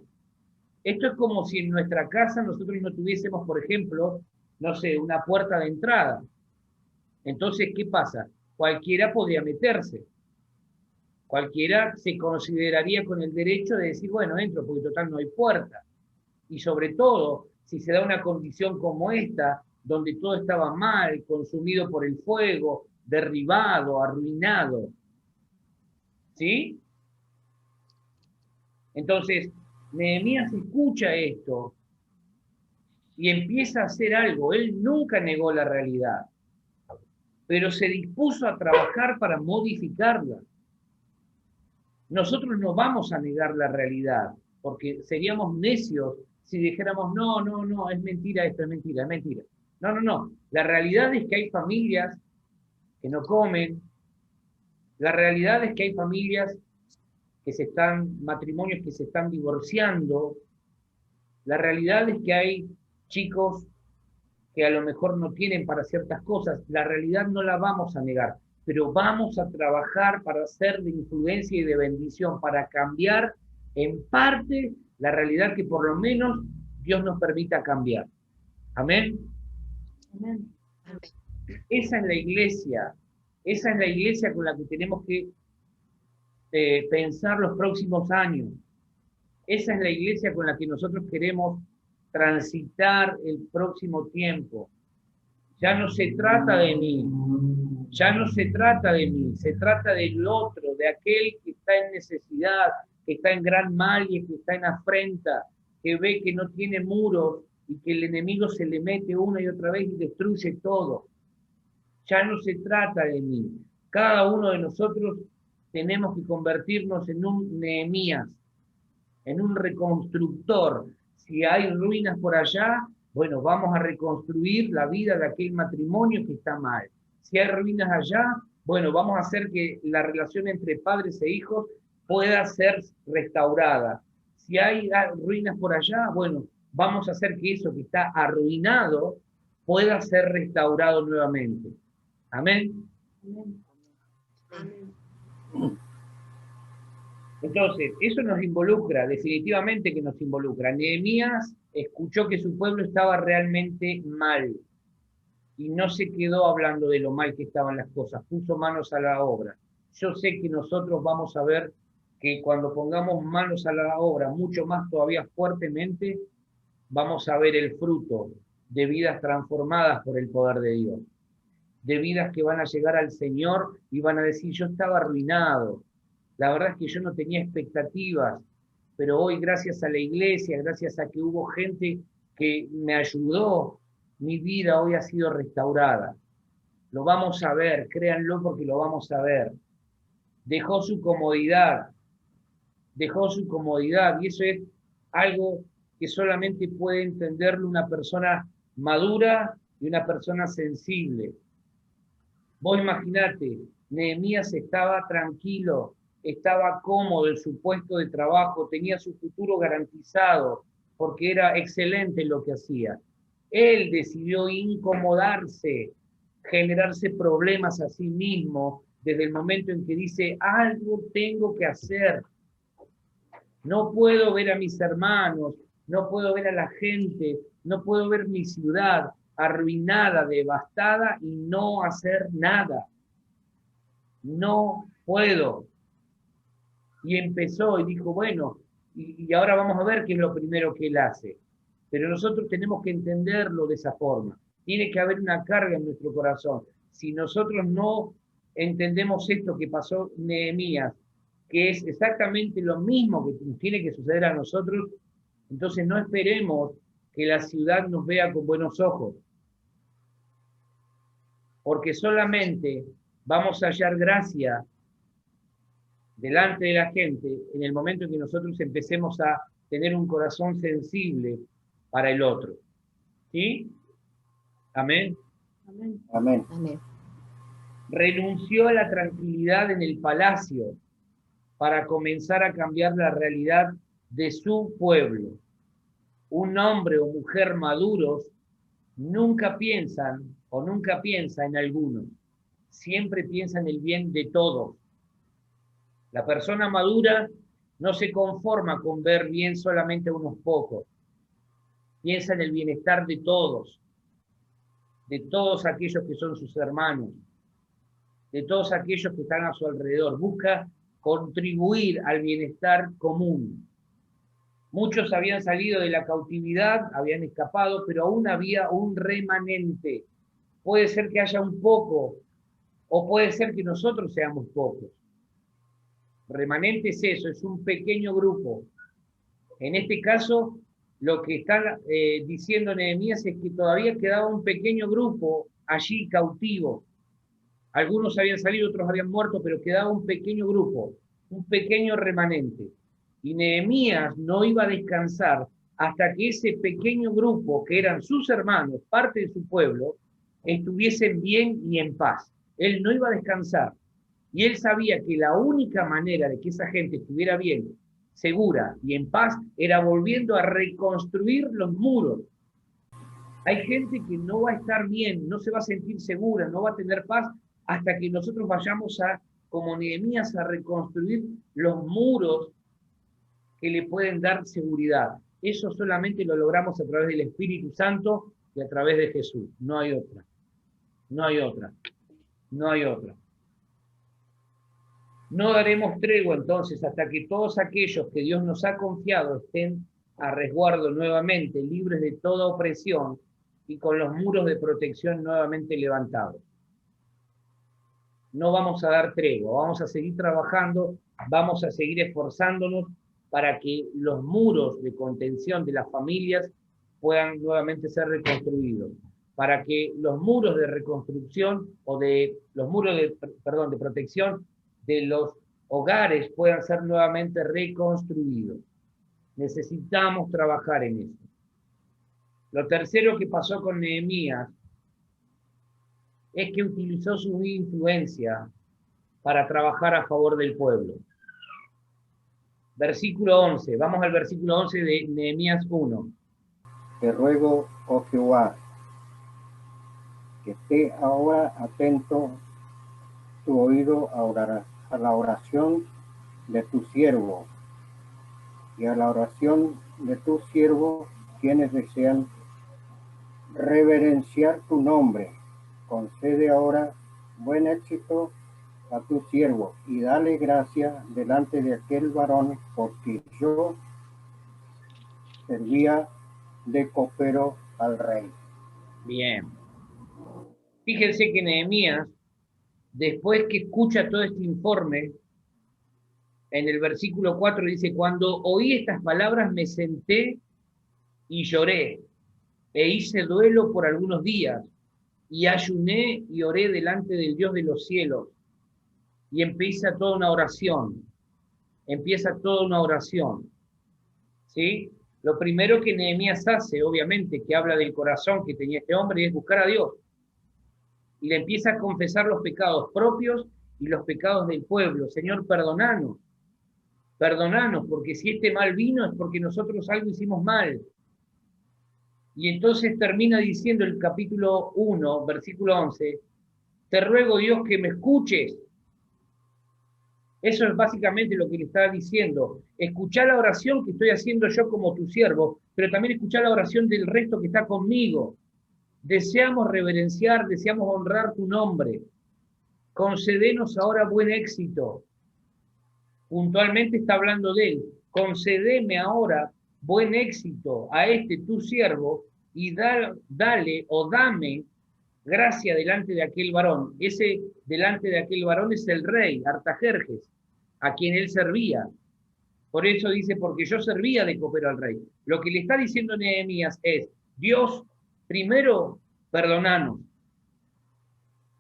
Esto es como si en nuestra casa nosotros no tuviésemos, por ejemplo, no sé, una puerta de entrada. Entonces, ¿qué pasa? Cualquiera podía meterse. Cualquiera se consideraría con el derecho de decir, bueno, entro, porque total no hay puerta. Y sobre todo, si se da una condición como esta, donde todo estaba mal, consumido por el fuego, derribado, arruinado. ¿Sí? Entonces, Nehemías escucha esto y empieza a hacer algo. Él nunca negó la realidad, pero se dispuso a trabajar para modificarla. Nosotros no vamos a negar la realidad, porque seríamos necios si dijéramos, no, no, no, es mentira esto, es mentira, es mentira. No, no, no. La realidad es que hay familias que no comen. La realidad es que hay familias matrimonios que se están divorciando. La realidad es que hay chicos que a lo mejor no tienen para ciertas cosas. La realidad no la vamos a negar, pero vamos a trabajar para ser de influencia y de bendición, para cambiar en parte la realidad que por lo menos Dios nos permita cambiar. Amén. Amén. Esa es la iglesia con la que tenemos que pensar los próximos años. Esa es la iglesia con la que nosotros queremos transitar el próximo tiempo. Ya no se trata de mí, ya no se trata de mí, se trata del otro, de aquel que está en necesidad, que está en gran mal y que está en afrenta, que ve que no tiene muros y que el enemigo se le mete una y otra vez y destruye todo. Ya no se trata de mí. Cada uno de nosotros tenemos que convertirnos en un Nehemías, en un reconstructor. Si hay ruinas por allá, bueno, vamos a reconstruir la vida de aquel matrimonio que está mal. Si hay ruinas allá, bueno, vamos a hacer que la relación entre padres e hijos pueda ser restaurada. Si hay ruinas por allá, bueno, vamos a hacer que eso que está arruinado pueda ser restaurado nuevamente. Amén. Amén. Entonces, eso nos involucra, definitivamente que nos involucra. Nehemías escuchó que su pueblo estaba realmente mal y no se quedó hablando de lo mal que estaban las cosas, puso manos a la obra. Yo sé que nosotros vamos a ver que cuando pongamos manos a la obra, mucho más todavía fuertemente, vamos a ver el fruto de vidas transformadas por el poder de Dios, de vidas que van a llegar al Señor y van a decir, yo estaba arruinado, la verdad es que yo no tenía expectativas, pero hoy gracias a la iglesia, gracias a que hubo gente que me ayudó, mi vida hoy ha sido restaurada. Lo vamos a ver, créanlo porque lo vamos a ver. Dejó su comodidad y eso es algo que solamente puede entenderlo una persona madura y una persona sensible. Vos imaginate, Nehemías estaba tranquilo, estaba cómodo en su puesto de trabajo, tenía su futuro garantizado, porque era excelente lo que hacía. Él decidió incomodarse, generarse problemas a sí mismo, desde el momento en que dice, algo tengo que hacer. No puedo ver a mis hermanos, no puedo ver a la gente, no puedo ver mi ciudad arruinada, devastada y no hacer nada. No puedo. Y empezó y dijo, bueno, y ahora vamos a ver qué es lo primero que él hace. Pero nosotros tenemos que entenderlo de esa forma. Tiene que haber una carga en nuestro corazón. Si nosotros no entendemos esto que pasó Nehemías, que es exactamente lo mismo que nos tiene que suceder a nosotros, entonces no esperemos que la ciudad nos vea con buenos ojos, porque solamente vamos a hallar gracia delante de la gente en el momento en que nosotros empecemos a tener un corazón sensible para el otro. ¿Sí? Amén. Amén. Amén. Amén. Renunció a la tranquilidad en el palacio para comenzar a cambiar la realidad de su pueblo. Un hombre o mujer maduros nunca piensan o nunca piensa en algunos, siempre piensa en el bien de todos. La persona madura no se conforma con ver bien solamente a unos pocos, piensa en el bienestar de todos aquellos que son sus hermanos, de todos aquellos que están a su alrededor, busca contribuir al bienestar común. Muchos habían salido de la cautividad, habían escapado, pero aún había un remanente. Puede ser que haya un poco, o puede ser que nosotros seamos pocos. Remanente es eso, es un pequeño grupo. En este caso, lo que está diciendo Nehemías es que todavía quedaba un pequeño grupo allí cautivo. Algunos habían salido, otros habían muerto, pero quedaba un pequeño grupo, un pequeño remanente. Y Nehemías no iba a descansar hasta que ese pequeño grupo, que eran sus hermanos, parte de su pueblo, estuviesen bien y en paz. Él no iba a descansar. Y él sabía que la única manera de que esa gente estuviera bien, segura y en paz, era volviendo a reconstruir los muros. Hay gente que no va a estar bien, no se va a sentir segura, no va a tener paz, hasta que nosotros vayamos como Nehemías, a reconstruir los muros que le pueden dar seguridad. Eso solamente lo logramos a través del Espíritu Santo y a través de Jesús. No hay otra. No hay otra. No hay otra. No daremos tregua entonces hasta que todos aquellos que Dios nos ha confiado estén a resguardo nuevamente, libres de toda opresión y con los muros de protección nuevamente levantados. No vamos a dar tregua, vamos a seguir trabajando, vamos a seguir esforzándonos para que los muros de contención de las familias puedan nuevamente ser reconstruidos, para que los muros de reconstrucción o de los muros de protección de los hogares puedan ser nuevamente reconstruidos. Necesitamos trabajar en eso. Lo tercero que pasó con Nehemías es que utilizó su influencia para trabajar a favor del pueblo. Versículo 11, vamos al versículo 11 de Nehemías 1. Te ruego, oh Jehová, que esté ahora atento tu oído a la oración de tu siervo y a la oración de tu siervo, quienes desean reverenciar tu nombre. Concede ahora buen éxito a tu siervo y dale gracia delante de aquel varón, porque yo servía de copero al rey. Bien. Fíjense que Nehemías, después que escucha todo este informe, en el versículo 4 dice: cuando oí estas palabras me senté y lloré, e hice duelo por algunos días, y ayuné y oré delante del Dios de los cielos. Y empieza toda una oración. ¿Sí? Lo primero que Nehemías hace, obviamente, que habla del corazón que tenía este hombre, es buscar a Dios. Y le empieza a confesar los pecados propios y los pecados del pueblo. Señor, perdonanos, porque si este mal vino es porque nosotros algo hicimos mal. Y entonces termina diciendo el capítulo 1, versículo 11, te ruego, Dios, que me escuches. Eso es básicamente lo que le está diciendo. Escuchá la oración que estoy haciendo yo como tu siervo, pero también escuchá la oración del resto que está conmigo. Deseamos reverenciar, deseamos honrar tu nombre. Concédenos ahora buen éxito. Puntualmente está hablando de él. Concédeme ahora buen éxito a tu siervo, y dale o dame gracia delante de aquel varón. Ese delante de aquel varón es el rey, Artajerjes, a quien él servía. Por eso dice, porque yo servía de copero al rey. Lo que le está diciendo Nehemías es, Dios, primero perdonanos.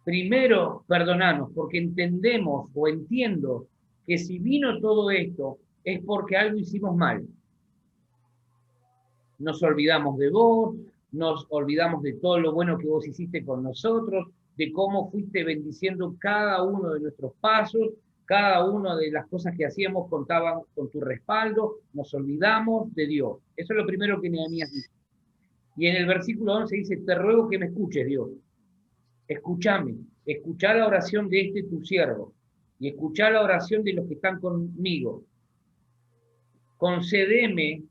Primero perdonanos, porque entendemos o entiendo que si vino todo esto es porque algo hicimos mal. Nos olvidamos de vos, nos olvidamos de todo lo bueno que vos hiciste con nosotros, de cómo fuiste bendiciendo cada uno de nuestros pasos, cada una de las cosas que hacíamos contaban con tu respaldo, nos olvidamos de Dios. Eso es lo primero que Nehemías dice. Y en el versículo 11 dice, te ruego que me escuches, Dios. Escúchame, escuchá la oración de este tu siervo, y escuchá la oración de los que están conmigo. Concédeme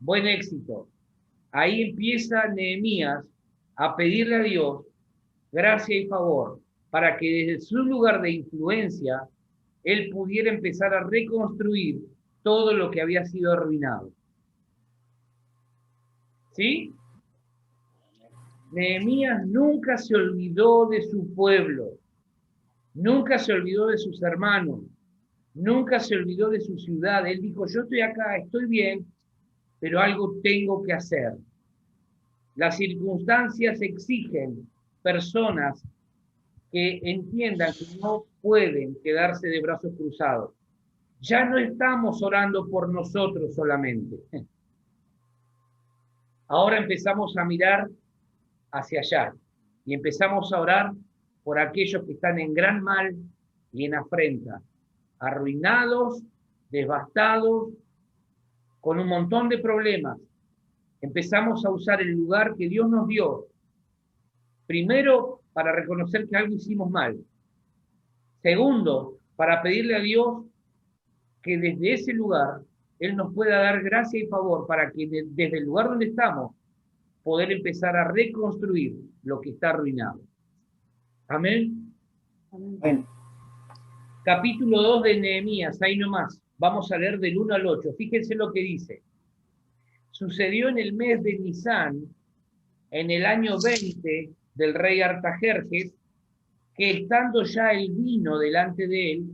buen éxito. Ahí empieza Nehemías a pedirle a Dios gracia y favor, para que desde su lugar de influencia, él pudiera empezar a reconstruir todo lo que había sido arruinado. ¿Sí? Nehemías nunca se olvidó de su pueblo, nunca se olvidó de sus hermanos, nunca se olvidó de su ciudad. Él dijo, yo estoy acá, estoy bien, pero algo tengo que hacer. Las circunstancias exigen personas que entiendan que no pueden quedarse de brazos cruzados. Ya no estamos orando por nosotros solamente. Ahora empezamos a mirar hacia allá y empezamos a orar por aquellos que están en gran mal y en afrenta, arruinados, devastados, con un montón de problemas. Empezamos a usar el lugar que Dios nos dio, primero para reconocer que algo hicimos mal, segundo, para pedirle a Dios que desde ese lugar Él nos pueda dar gracia y favor para que desde el lugar donde estamos poder empezar a reconstruir lo que está arruinado. Amén. Amén. Capítulo 2 de Nehemías, ahí nomás. Vamos a leer del 1 al 8. Fíjense lo que dice. Sucedió en el mes de Nisán, en el año 20 del rey Artajerjes, que estando ya el vino delante de él,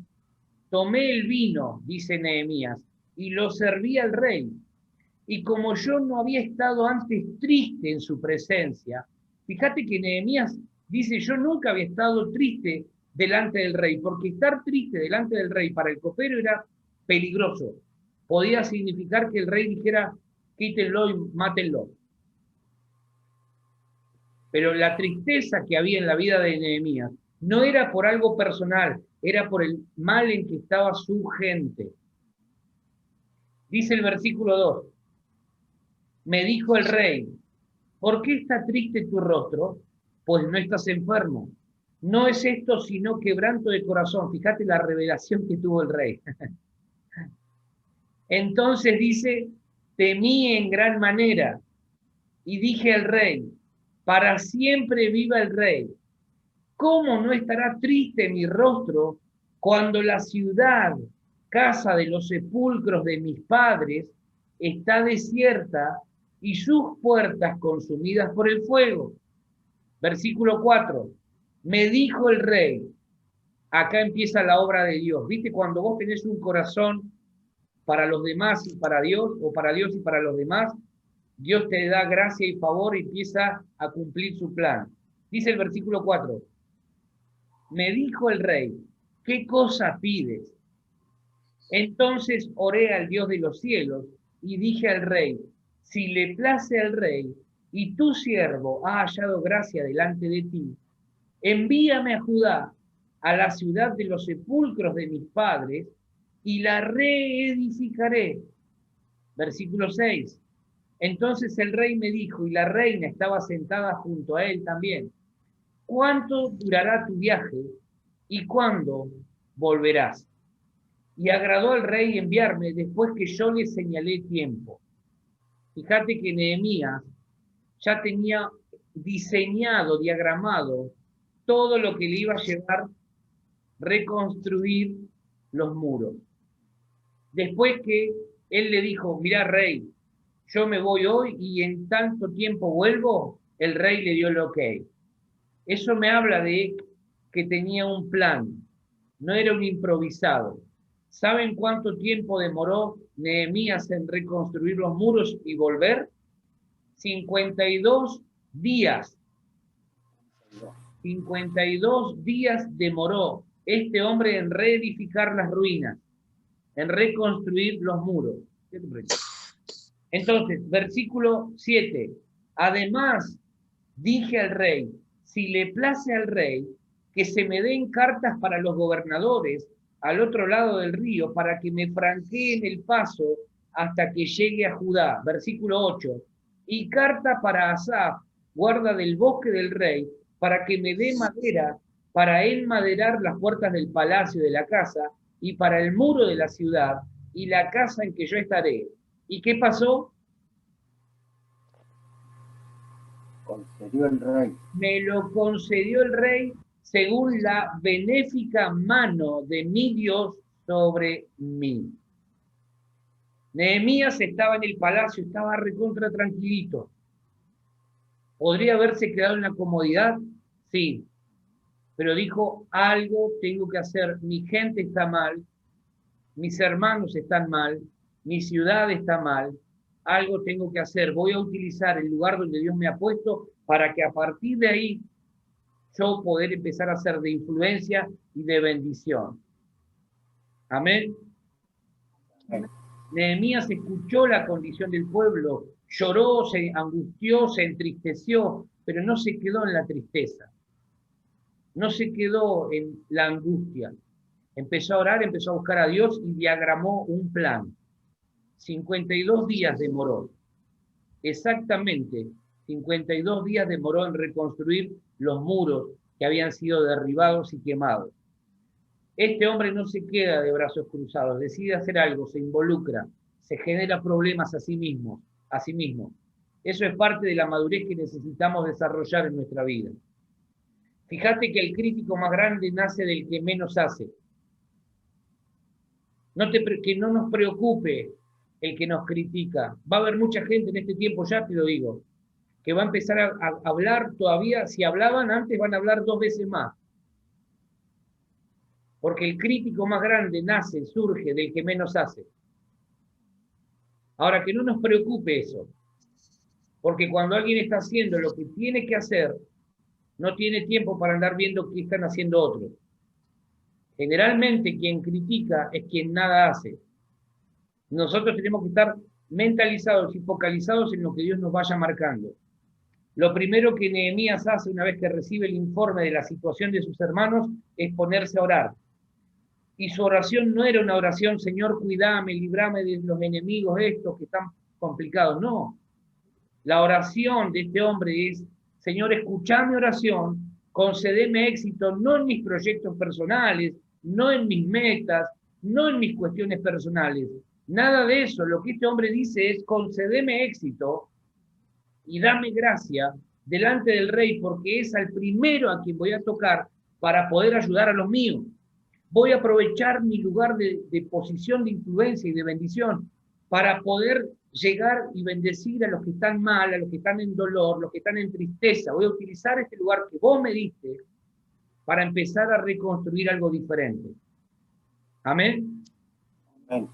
tomé el vino, dice Nehemías, y lo serví al rey. Y como yo no había estado antes triste en su presencia, fíjate que Nehemías dice, yo nunca había estado triste delante del rey, porque estar triste delante del rey para el copero era peligroso. Podía significar que el rey dijera, quítenlo y mátenlo. Pero la tristeza que había en la vida de Nehemías no era por algo personal, era por el mal en que estaba su gente. Dice el versículo 2, me dijo el rey, ¿por qué está triste tu rostro? Pues no estás enfermo. No es esto sino quebranto de corazón. Fíjate la revelación que tuvo el rey. Entonces dice, temí en gran manera y dije al rey, para siempre viva el rey. ¿Cómo no estará triste mi rostro cuando la ciudad, casa de los sepulcros de mis padres, está desierta y sus puertas consumidas por el fuego? Versículo 4. Me dijo el rey, acá empieza la obra de Dios. ¿Viste? Cuando vos tenés un corazón para los demás y para Dios, o para Dios y para los demás, Dios te da gracia y favor y empieza a cumplir su plan. Dice el versículo 4. Me dijo el rey, ¿qué cosa pides? Entonces oré al Dios de los cielos y dije al rey, si le place al rey y tu siervo ha hallado gracia delante de ti, envíame a Judá, a la ciudad de los sepulcros de mis padres, y la reedificaré. Versículo 6. Entonces el rey me dijo, y la reina estaba sentada junto a él también, ¿cuánto durará tu viaje y cuándo volverás? Y agradó al rey enviarme después que yo le señalé tiempo. Fíjate que Nehemías ya tenía diseñado, diagramado, todo lo que le iba a llevar reconstruir los muros. Después que él le dijo, mirá rey, yo me voy hoy y en tanto tiempo vuelvo, el rey le dio el ok. Eso me habla de que tenía un plan, no era un improvisado. ¿Saben cuánto tiempo demoró Nehemías en reconstruir los muros y volver? 52 días. 52 días demoró este hombre en reedificar las ruinas, en reconstruir los muros. Entonces, versículo 7. Además, dije al rey, si le place al rey, que se me den cartas para los gobernadores al otro lado del río, para que me franqueen el paso hasta que llegue a Judá. Versículo 8. Y carta para Asaf, guarda del bosque del rey, para que me dé madera para enmaderar las puertas del palacio de la casa y para el muro de la ciudad y la casa en que yo estaré. ¿Y qué pasó? Concedió el rey. Me lo concedió el rey según la benéfica mano de mi Dios sobre mí. Nehemías estaba en el palacio, estaba recontra tranquilito. ¿Podría haberse quedado en la comodidad? Sí. Pero dijo, algo tengo que hacer. Mi gente está mal, mis hermanos están mal, mi ciudad está mal, algo tengo que hacer. Voy a utilizar el lugar donde Dios me ha puesto para que a partir de ahí yo poder empezar a ser de influencia y de bendición. Amén. Amén. Nehemías escuchó la condición del pueblo, lloró, se angustió, se entristeció, pero no se quedó en la tristeza. No se quedó en la angustia. Empezó a orar, empezó a buscar a Dios y diagramó un plan. 52 días demoró. Exactamente 52 días demoró en reconstruir los muros que habían sido derribados y quemados. Este hombre no se queda de brazos cruzados, decide hacer algo, se involucra, se genera problemas a sí mismo. Eso es parte de la madurez que necesitamos desarrollar en nuestra vida. Fíjate que el crítico más grande nace del que menos hace. Que no nos preocupe el que nos critica. Va a haber mucha gente en este tiempo, ya te lo digo, que va a empezar a hablar todavía, si hablaban antes van a hablar 2 veces más. Porque el crítico más grande surge del que menos hace. Ahora, que no nos preocupe eso. Porque cuando alguien está haciendo lo que tiene que hacer, no tiene tiempo para andar viendo qué están haciendo otros. Generalmente quien critica es quien nada hace. Nosotros tenemos que estar mentalizados y focalizados en lo que Dios nos vaya marcando. Lo primero que Nehemías hace una vez que recibe el informe de la situación de sus hermanos es ponerse a orar. Y su oración no era una oración, Señor, cuídame, líbrame de los enemigos estos que están complicados. No. La oración de este hombre es, Señor, escuchá mi oración, concedeme éxito, no en mis proyectos personales, no en mis metas, no en mis cuestiones personales. Nada de eso. Lo que este hombre dice es, concedeme éxito y dame gracia delante del rey, porque es al primero a quien voy a tocar para poder ayudar a los míos. Voy a aprovechar mi lugar de posición de influencia y de bendición para poder llegar y bendecir a los que están mal, a los que están en dolor, los que están en tristeza. Voy a utilizar este lugar que vos me diste para empezar a reconstruir algo diferente. Amén. Amén.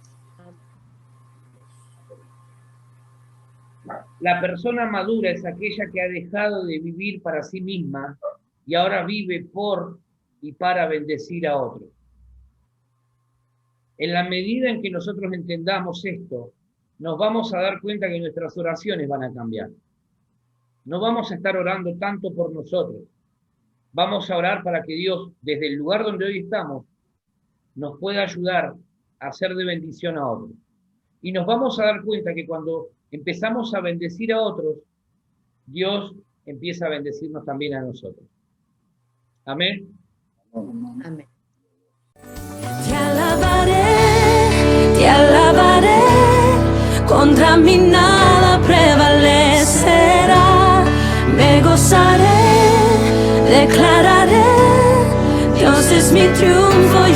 La persona madura es aquella que ha dejado de vivir para sí misma y ahora vive por y para bendecir a otros. En la medida en que nosotros entendamos esto, nos vamos a dar cuenta que nuestras oraciones van a cambiar. No vamos a estar orando tanto por nosotros. Vamos a orar para que Dios, desde el lugar donde hoy estamos, nos pueda ayudar a ser de bendición a otros. Y nos vamos a dar cuenta que cuando empezamos a bendecir a otros, Dios empieza a bendecirnos también a nosotros. Amén. Amén. Te alabaré, contra mí nada prevalecerá. Me gozaré, declararé, Dios es mi triunfo